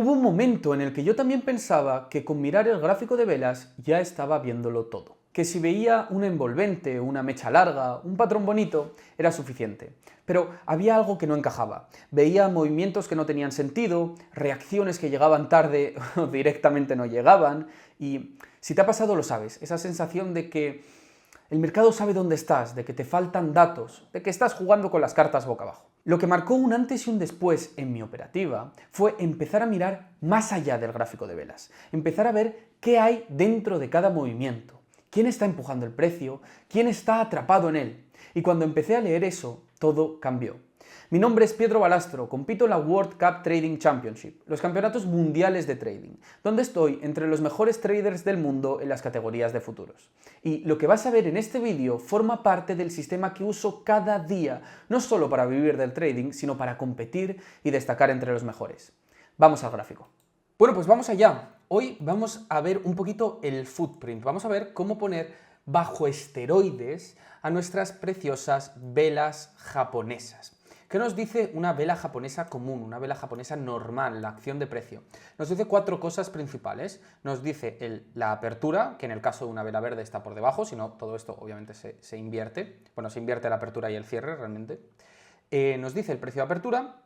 Hubo un momento en el que yo también pensaba que con mirar el gráfico de velas ya estaba viéndolo todo. Que si veía un envolvente, una mecha larga, un patrón bonito, era suficiente. Pero había algo que no encajaba. Veía movimientos que no tenían sentido, reacciones que llegaban tarde o directamente no llegaban, y si te ha pasado lo sabes, esa sensación de que el mercado sabe dónde estás, de que te faltan datos, de que estás jugando con las cartas boca abajo. Lo que marcó un antes y un después en mi operativa fue empezar a mirar más allá del gráfico de velas, empezar a ver qué hay dentro de cada movimiento, quién está empujando el precio, quién está atrapado en él. Y cuando empecé a leer eso, todo cambió. Mi nombre es Pietro Balastro, compito en la World Cup Trading Championship, los campeonatos mundiales de trading, donde estoy entre los mejores traders del mundo en las categorías de futuros. Y lo que vas a ver en este vídeo forma parte del sistema que uso cada día, no solo para vivir del trading, sino para competir y destacar entre los mejores. Vamos al gráfico. Bueno, pues vamos allá. Hoy vamos a ver un poquito el footprint, vamos a ver cómo poner bajo esteroides a nuestras preciosas velas japonesas. ¿Qué nos dice una vela japonesa común, una vela japonesa normal, la acción de precio? Nos dice 4 cosas principales. Nos dice la apertura, que en el caso de una vela verde está por debajo, si no todo esto obviamente se invierte. Bueno, se invierte la apertura y el cierre realmente. Nos dice el precio de apertura,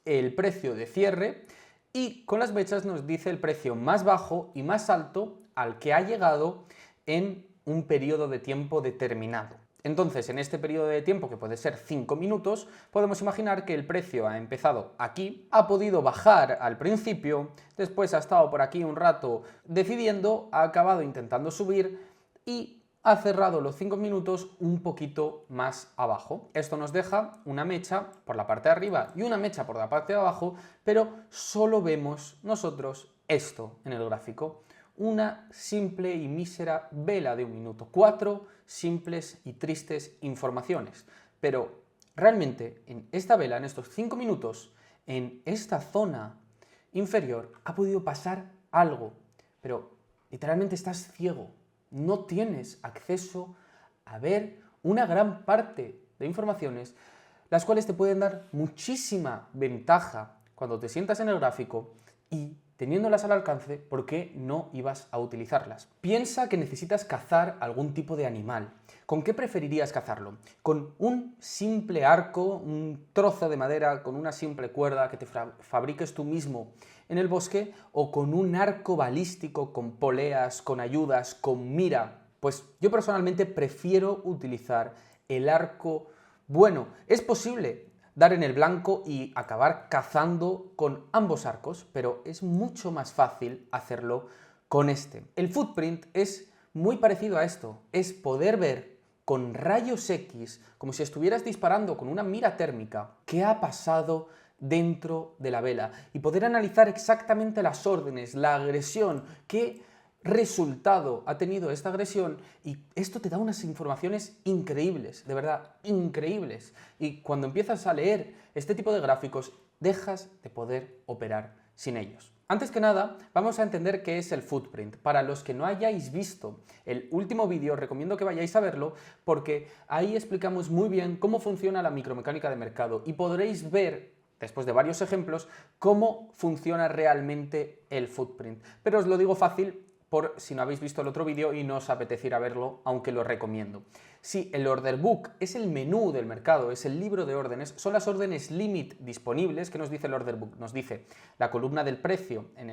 el precio de cierre y con las mechas nos dice el precio más bajo y más alto al que ha llegado en un periodo de tiempo determinado. Entonces, en este periodo de tiempo, que puede ser 5 minutos, podemos imaginar que el precio ha empezado aquí, ha podido bajar al principio, después ha estado por aquí un rato decidiendo, ha acabado intentando subir y ha cerrado los 5 minutos un poquito más abajo. Esto nos deja una mecha por la parte de arriba y una mecha por la parte de abajo, pero solo vemos nosotros esto en el gráfico. Una simple y mísera vela de 1 minuto. 4 simples y tristes informaciones. Pero realmente en esta vela, en estos 5 minutos, en esta zona inferior, ha podido pasar algo. Pero literalmente estás ciego. No tienes acceso a ver una gran parte de informaciones, las cuales te pueden dar muchísima ventaja cuando te sientas en el gráfico y teniéndolas al alcance, ¿por qué no ibas a utilizarlas? Piensa que necesitas cazar algún tipo de animal. ¿Con qué preferirías cazarlo? ¿Con un simple arco, un trozo de madera, con una simple cuerda que te fabriques tú mismo en el bosque? ¿O con un arco balístico, con poleas, con ayudas, con mira? Pues yo personalmente prefiero utilizar el arco bueno. Es posible dar en el blanco y acabar cazando con ambos arcos, pero es mucho más fácil hacerlo con este. El footprint es muy parecido a esto, es poder ver con rayos X, como si estuvieras disparando con una mira térmica, qué ha pasado dentro de la vela y poder analizar exactamente las órdenes, la agresión, qué resultado ha tenido esta agresión, y esto te da unas informaciones increíbles, de verdad, increíbles. Y cuando empiezas a leer este tipo de gráficos, dejas de poder operar sin ellos. Antes que nada, vamos a entender qué es el footprint. Para los que no hayáis visto el último vídeo, recomiendo que vayáis a verlo porque ahí explicamos muy bien cómo funciona la micromecánica de mercado y podréis ver, después de varios ejemplos, cómo funciona realmente el footprint. Pero os lo digo fácil por si no habéis visto el otro vídeo y no os apetece ir a verlo, aunque lo recomiendo. Si el order book es el menú del mercado, es el libro de órdenes, son las órdenes limit disponibles. ¿Qué nos dice el order book? Nos dice la columna del precio en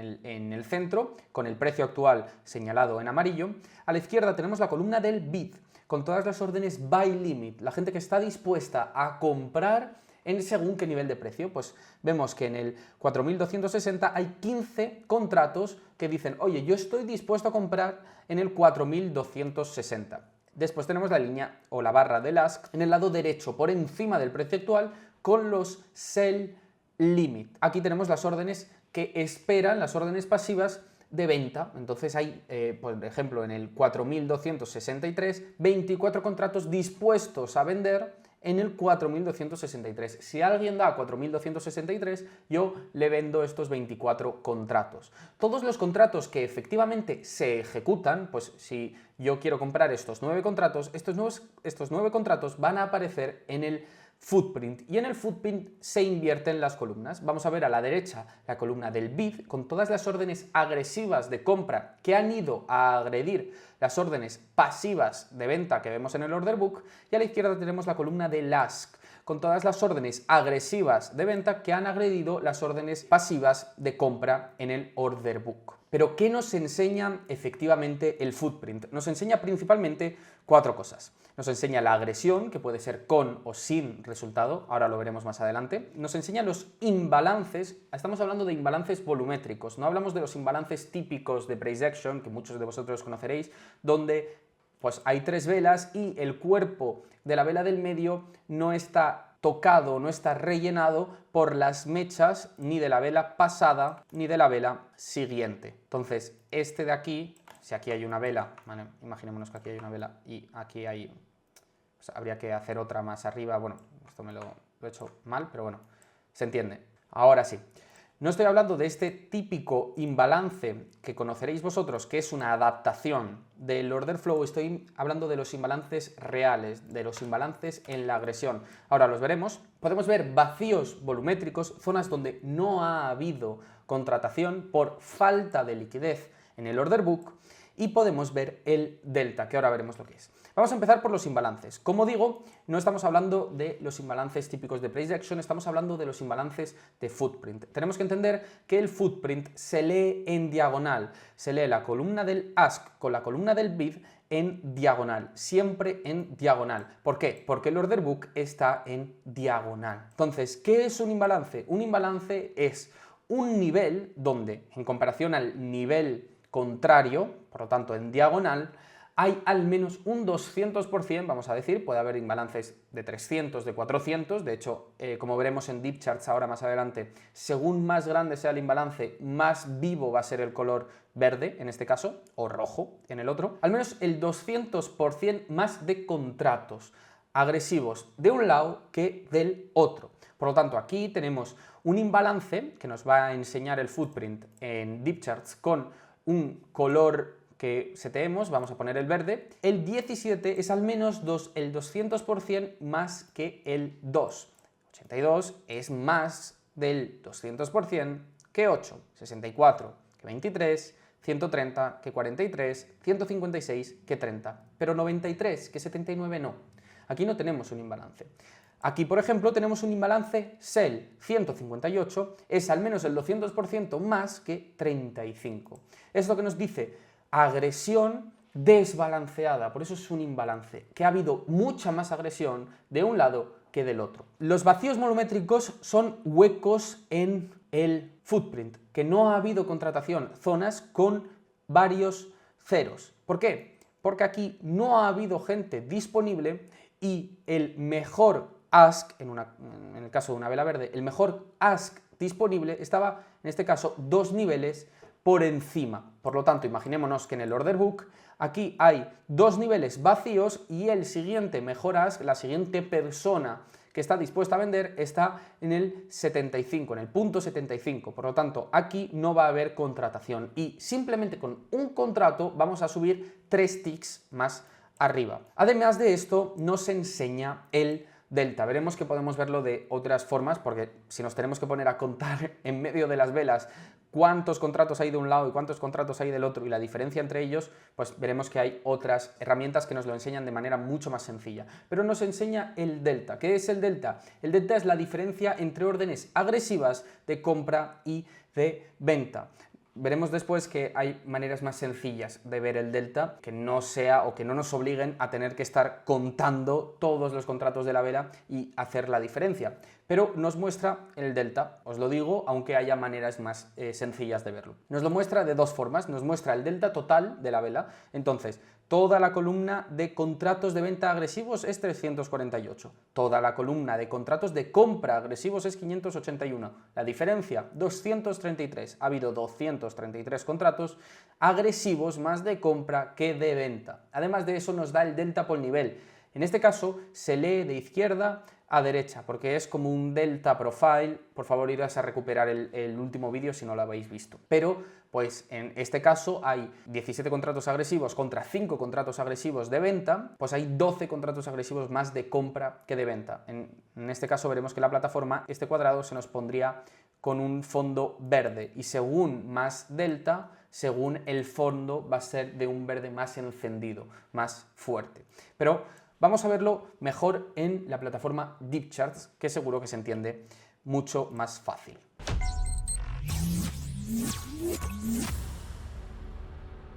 el centro, con el precio actual señalado en amarillo. A la izquierda tenemos la columna del bid, con todas las órdenes buy limit, la gente que está dispuesta a comprar en según qué nivel de precio. Pues vemos que en el 4260 hay 15 contratos que dicen, oye, yo estoy dispuesto a comprar en el 4260. Después tenemos la línea o la barra del ask en el lado derecho, por encima del precio actual, con los sell limit. Aquí tenemos las órdenes que esperan, las órdenes pasivas de venta. Entonces hay, por ejemplo, en el 4263, 24 contratos dispuestos a vender en el 4263. Si alguien da 4263, yo le vendo estos 24 contratos. Todos los contratos que efectivamente se ejecutan, pues si yo quiero comprar estos 9 contratos, estos 9 contratos van a aparecer en el footprint, y en el footprint se invierten las columnas. Vamos a ver a la derecha la columna del bid con todas las órdenes agresivas de compra que han ido a agredir las órdenes pasivas de venta que vemos en el order book, y a la izquierda tenemos la columna del ask con todas las órdenes agresivas de venta que han agredido las órdenes pasivas de compra en el order book. Pero ¿qué nos enseña efectivamente el footprint? Nos enseña principalmente 4 cosas. Nos enseña la agresión, que puede ser con o sin resultado, ahora lo veremos más adelante. Nos enseña los imbalances, estamos hablando de imbalances volumétricos, no hablamos de los imbalances típicos de price action, que muchos de vosotros conoceréis, donde pues hay 3 velas y el cuerpo de la vela del medio no está tocado, no está rellenado por las mechas ni de la vela pasada ni de la vela siguiente. Entonces, este de aquí, si aquí hay una vela, bueno, imaginémonos que aquí hay una vela y aquí hay, pues habría que hacer otra más arriba, bueno, esto me lo he hecho mal, pero bueno, se entiende. Ahora sí. No estoy hablando de este típico imbalance que conoceréis vosotros, que es una adaptación del order flow, estoy hablando de los imbalances reales, de los imbalances en la agresión. Ahora los veremos. Podemos ver vacíos volumétricos, zonas donde no ha habido contratación por falta de liquidez en el order book, y podemos ver el delta, que ahora veremos lo que es. Vamos a empezar por los imbalances. Como digo, no estamos hablando de los imbalances típicos de price action, estamos hablando de los imbalances de footprint. Tenemos que entender que el footprint se lee en diagonal, se lee la columna del ask con la columna del bid en diagonal, siempre en diagonal. ¿Por qué? Porque el order book está en diagonal. Entonces, ¿qué es un imbalance? Un imbalance es un nivel donde, en comparación al nivel contrario, por lo tanto en diagonal, hay al menos un 200%, vamos a decir, puede haber imbalances de 300, de 400, de hecho, como veremos en Deep Charts ahora más adelante, según más grande sea el imbalance, más vivo va a ser el color verde, en este caso, o rojo en el otro, al menos el 200% más de contratos agresivos de un lado que del otro. Por lo tanto, aquí tenemos un imbalance que nos va a enseñar el footprint en Deep Charts con un color que seteemos, vamos a poner el verde, el 17 es al menos el 200% más que el 2. 82 es más del 200% que 8, 64 que 23, 130 que 43, 156 que 30, pero 93 que 79 no. Aquí no tenemos un imbalance. Aquí, por ejemplo, tenemos un imbalance sell 158, es al menos el 200% más que 35. Es lo que nos dice agresión desbalanceada, por eso es un imbalance, que ha habido mucha más agresión de un lado que del otro. Los vacíos volumétricos son huecos en el footprint, que no ha habido contratación, zonas con varios ceros. ¿Por qué? Porque aquí no ha habido gente disponible y el mejor ask, en el caso de una vela verde, el mejor ask disponible estaba, en este caso, 2 niveles por encima. Por lo tanto, imaginémonos que en el order book aquí hay 2 niveles vacíos y el siguiente mejor ask, la siguiente persona que está dispuesta a vender, está en el 75, en el punto 75. Por lo tanto, aquí no va a haber contratación y simplemente con un contrato vamos a subir 3 ticks más arriba. Además de esto, nos enseña el delta. Veremos que podemos verlo de otras formas, porque si nos tenemos que poner a contar en medio de las velas cuántos contratos hay de un lado y cuántos contratos hay del otro y la diferencia entre ellos, pues veremos que hay otras herramientas que nos lo enseñan de manera mucho más sencilla. Pero nos enseña el delta. ¿Qué es el delta? El delta es la diferencia entre órdenes agresivas de compra y de venta. Veremos después que hay maneras más sencillas de ver el delta, que no sea o que no nos obliguen a tener que estar contando todos los contratos de la vela y hacer la diferencia. Pero nos muestra el delta, os lo digo, aunque haya maneras más sencillas de verlo. Nos lo muestra de 2 formas, nos muestra el delta total de la vela, entonces toda la columna de contratos de venta agresivos es 348, toda la columna de contratos de compra agresivos es 581, la diferencia 233, ha habido 233 contratos agresivos más de compra que de venta. Además de eso nos da el delta por nivel. En este caso se lee de izquierda a derecha, porque es como un delta profile. Por favor, iros a recuperar el último vídeo si no lo habéis visto. Pero, pues en este caso hay 17 contratos agresivos contra 5 contratos agresivos de venta, pues hay 12 contratos agresivos más de compra que de venta. En este caso veremos que la plataforma, este cuadrado se nos pondría con un fondo verde, y según más delta, según el fondo va a ser de un verde más encendido, más fuerte. Pero vamos a verlo mejor en la plataforma DeepCharts, que seguro que se entiende mucho más fácil.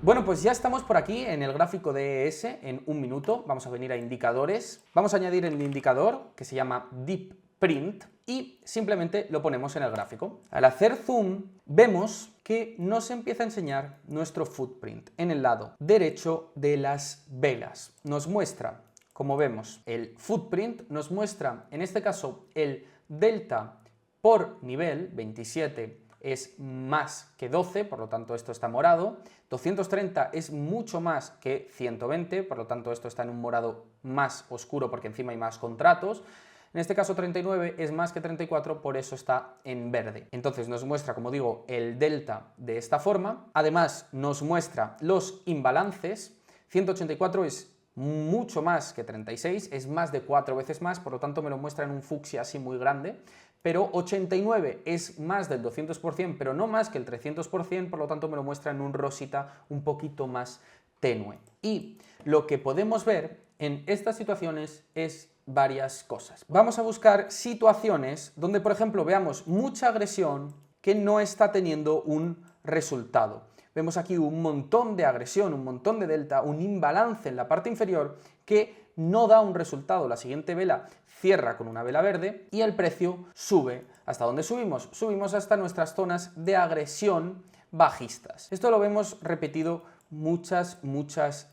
Bueno, pues ya estamos por aquí en el gráfico de ES en un minuto. Vamos a venir a indicadores. Vamos a añadir el indicador que se llama Deep Print y simplemente lo ponemos en el gráfico. Al hacer zoom vemos que nos empieza a enseñar nuestro footprint en el lado derecho de las velas. Nos muestra, como vemos, el footprint, nos muestra en este caso el delta por nivel, 27 es más que 12, por lo tanto esto está morado, 230 es mucho más que 120, por lo tanto esto está en un morado más oscuro porque encima hay más contratos. En este caso 39 es más que 34, por eso está en verde. Entonces nos muestra, como digo, el delta de esta forma. Además nos muestra los imbalances. 184 es mucho más que 36, es más de 4 veces más, por lo tanto me lo muestra en un fucsia así muy grande. Pero 89 es más del 200%, pero no más que el 300%, por lo tanto me lo muestra en un rosita un poquito más tenue. Y lo que podemos ver en estas situaciones es varias cosas. Vamos a buscar situaciones donde, por ejemplo, veamos mucha agresión que no está teniendo un resultado. Vemos aquí un montón de agresión, un montón de delta, un imbalance en la parte inferior que no da un resultado. La siguiente vela cierra con una vela verde y el precio sube. ¿Hasta dónde subimos? Subimos hasta nuestras zonas de agresión bajistas. Esto lo vemos repetido muchas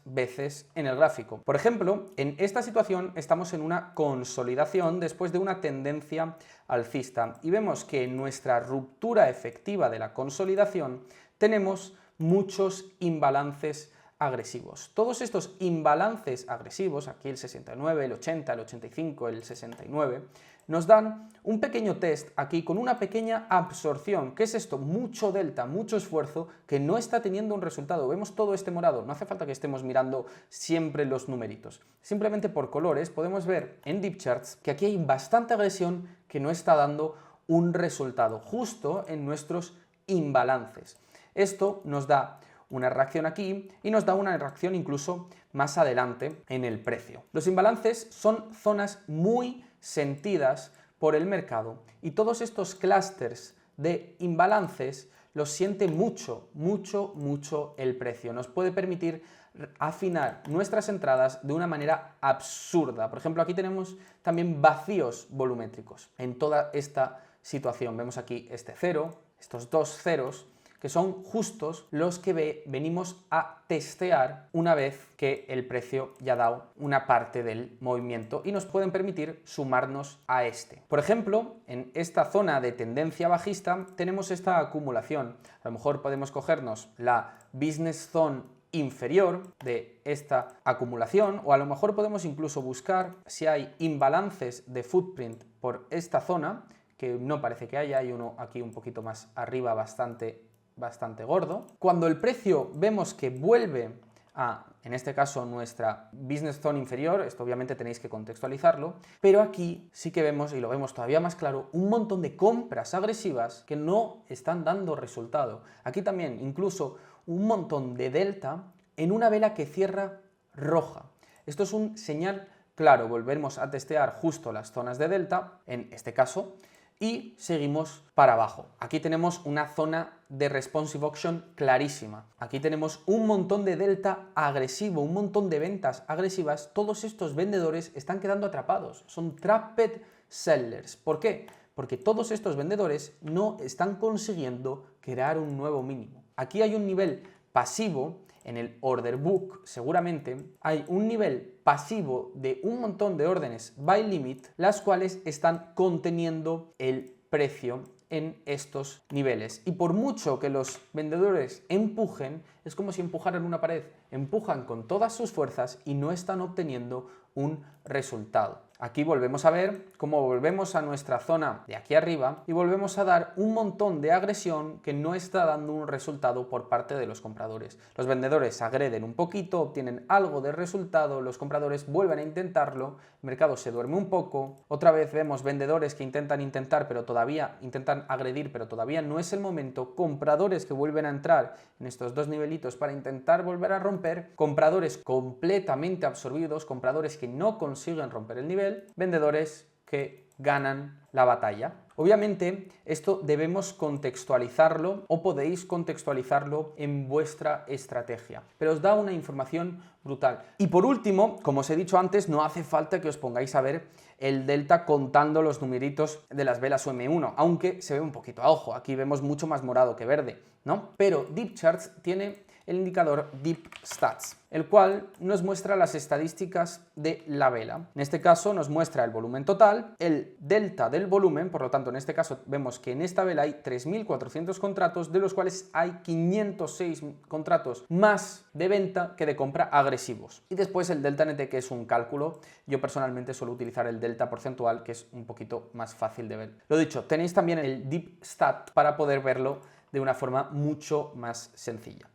veces en el gráfico. Por ejemplo, en esta situación estamos en una consolidación después de una tendencia alcista y vemos que en nuestra ruptura efectiva de la consolidación tenemos muchos imbalances agresivos. Todos estos imbalances agresivos, aquí el 69, el 80, el 85, el 69, nos dan un pequeño test aquí con una pequeña absorción. ¿Qué es esto? Mucho delta, mucho esfuerzo que no está teniendo un resultado. Vemos todo este morado. No hace falta que estemos mirando siempre los numeritos. Simplemente por colores podemos ver en DeepCharts que aquí hay bastante agresión que no está dando un resultado, justo en nuestros imbalances. Esto nos da una reacción aquí y nos da una reacción incluso más adelante en el precio. Los imbalances son zonas muy sentidas por el mercado y todos estos clústeres de imbalances los siente mucho el precio. Nos puede permitir afinar nuestras entradas de una manera absurda. Por ejemplo, aquí tenemos también vacíos volumétricos en toda esta situación. Vemos aquí este cero, estos dos ceros, que son justos los que venimos a testear una vez que el precio ya ha dado una parte del movimiento y nos pueden permitir sumarnos a este. Por ejemplo, en esta zona de tendencia bajista tenemos esta acumulación. A lo mejor podemos cogernos la Business Zone inferior de esta acumulación, o a lo mejor podemos incluso buscar si hay imbalances de footprint por esta zona, que no parece que haya, hay uno aquí un poquito más arriba bastante gordo. Cuando el precio vemos que vuelve a, en este caso, nuestra Business Zone inferior, esto obviamente tenéis que contextualizarlo, pero aquí sí que vemos, y lo vemos todavía más claro, un montón de compras agresivas que no están dando resultado. Aquí también incluso un montón de delta en una vela que cierra roja. Esto es un señal claro, volvemos a testear justo las zonas de delta, en este caso, y seguimos para abajo. Aquí tenemos una zona de responsive auction clarísima. Aquí tenemos un montón de delta agresivo, un montón de ventas agresivas. Todos estos vendedores están quedando atrapados. Son trapped sellers. ¿Por qué? Porque todos estos vendedores no están consiguiendo crear un nuevo mínimo. Aquí hay un nivel pasivo. En el order book seguramente hay un nivel pasivo de un montón de órdenes buy limit, las cuales están conteniendo el precio en estos niveles. Y por mucho que los vendedores empujen, es como si empujaran una pared. Empujan con todas sus fuerzas y no están obteniendo un resultado. Aquí volvemos a ver cómo volvemos a nuestra zona de aquí arriba y volvemos a dar un montón de agresión que no está dando un resultado por parte de los compradores. Los vendedores agreden un poquito, obtienen algo de resultado, los compradores vuelven a intentarlo, el mercado se duerme un poco, otra vez vemos vendedores que intentan agredir, pero todavía no es el momento, compradores que vuelven a entrar en estos dos nivelitos para intentar volver a romper, compradores completamente absorbidos, compradores que no consiguen romper el nivel, vendedores que ganan la batalla. Obviamente esto debemos contextualizarlo o podéis contextualizarlo en vuestra estrategia, pero os da una información brutal. Y por último, como os he dicho antes, no hace falta que os pongáis a ver el delta contando los numeritos de las velas UM1, aunque se ve un poquito a ojo, aquí vemos mucho más morado que verde, ¿no? Pero Deep Charts tiene el indicador Deep Stats, el cual nos muestra las estadísticas de la vela. En este caso nos muestra el volumen total, el delta del volumen, por lo tanto en este caso vemos que en esta vela hay 3.400 contratos, de los cuales hay 506 contratos más de venta que de compra agresivos. Y después el delta NT, que es un cálculo, yo personalmente suelo utilizar el delta porcentual, que es un poquito más fácil de ver. Lo dicho, tenéis también el Deep Stat para poder verlo de una forma mucho más sencilla.